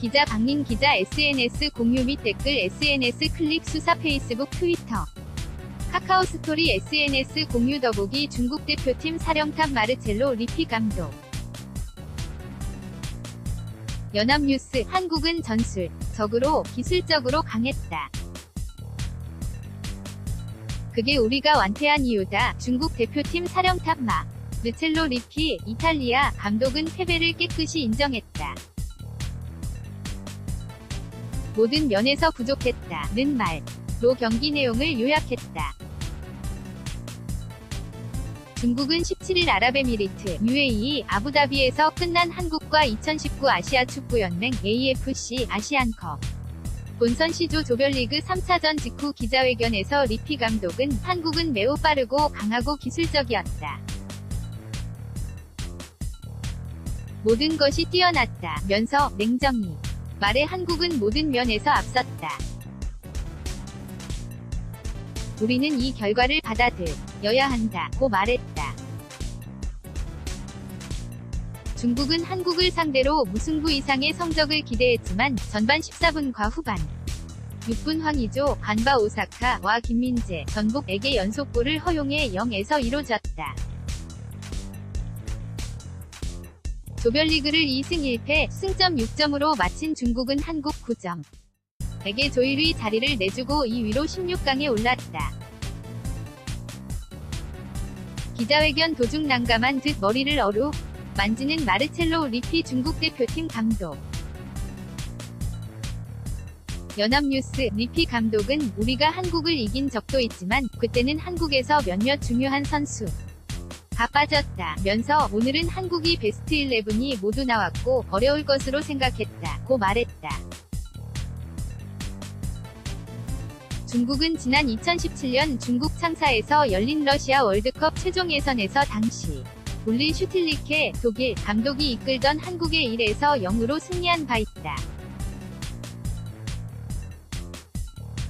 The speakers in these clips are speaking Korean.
기자 박민 기자 SNS 공유 및 댓글 SNS 클립 수사 페이스북 트위터 카카오 스토리 SNS 공유 더보기 중국 대표팀 사령탑 마르첼로 리피 감독 연합뉴스 한국은 전술적으로 기술적으로 강했다. 그게 우리가 완패한 이유다. 중국 대표팀 사령탑 마르첼로 리피 이탈리아 감독은 패배를 깨끗이 인정했다. 모든 면에서 부족했다는 말로 경기 내용을 요약했다. 중국은 17일 아랍에미리트 UAE 아부다비에서 끝난 한국과 2019 아시아 축구연맹 AFC 아시안컵 본선 C조 조별리그 3차전 직후 기자회견에서 리피 감독은 한국은 매우 빠르고 강하고 기술적이었다. 모든 것이 뛰어났다면서 냉정히 말해 한국은 모든 면에서 앞섰다. 우리는 이 결과를 받아들여야 한다고 말했다. 중국은 한국을 상대로 무승부 이상의 성적을 기대했지만 전반 14분과 후반 6분 황의조, 간바 오사카와 김민재, 전북에게 연속골을 허용해 0에서 이뤄졌다. 조별리그를 2승 1패, 승점 6점으로 마친 중국은 한국 9점. 에게 조1위 자리를 내주고 2위로 16강에 올랐다. 기자회견 도중 난감한 듯 머리를 만지는 마르첼로 리피 중국 대표팀 감독. 연합뉴스 리피 감독은 우리가 한국을 이긴 적도 있지만 그때는 한국에서 몇몇 중요한 선수가 빠졌다면서 오늘은 한국이 베스트 11이 모두 나왔고 어려울 것으로 생각했다고 말했다. 중국은 지난 2017년 중국 창사에서 열린 러시아 월드컵 최종 예선에서 당시 울린 슈틸리케 독일 감독이 이끌던 한국에 1에서 0으로 승리한 바 있다.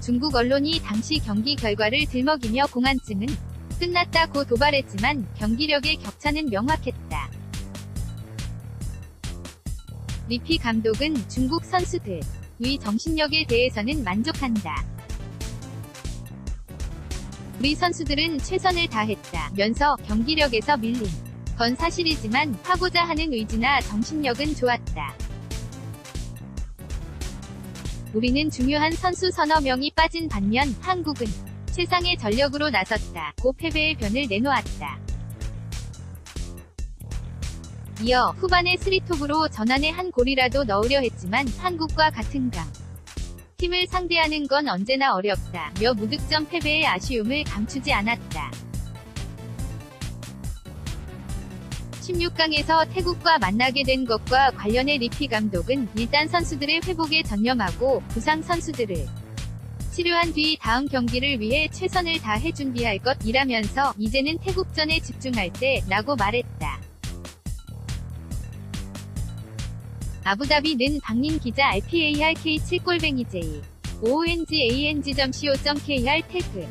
중국 언론이 당시 경기 결과를 들먹이며 공안증은 끝났다고 도발했지만 경기력의 격차는 명확했다. 리피 감독은 중국 선수들의 정신력에 대해서는 만족한다. 우리 선수들은 최선을 다했다면서 경기력에서 밀린 건 사실이지만 하고자 하는 의지나 정신력은 좋았다. 우리는 중요한 선수 서너 명이 빠진 반면 한국은 최상의 전력으로 나섰다고 패배의 변을 내놓았다. 이어 후반에 스리톱으로 전환해 한 골이라도 넣으려 했지만 한국과 같은 강 팀을 상대하는 건 언제나 어렵다며 무득점 패배의 아쉬움을 감추지 않았다. 16강에서 태국과 만나게 된 것과 관련해 리피 감독은 일단 선수들의 회복에 전념하고 부상 선수들을 치료한 뒤 다음 경기를 위해 최선을 다해 준비할 것이라면서 이제는 태국전에 집중할 때라고 말했다. 아부다비는 박민 기자 RPARK7골뱅이J OONGANG.co.kr 태그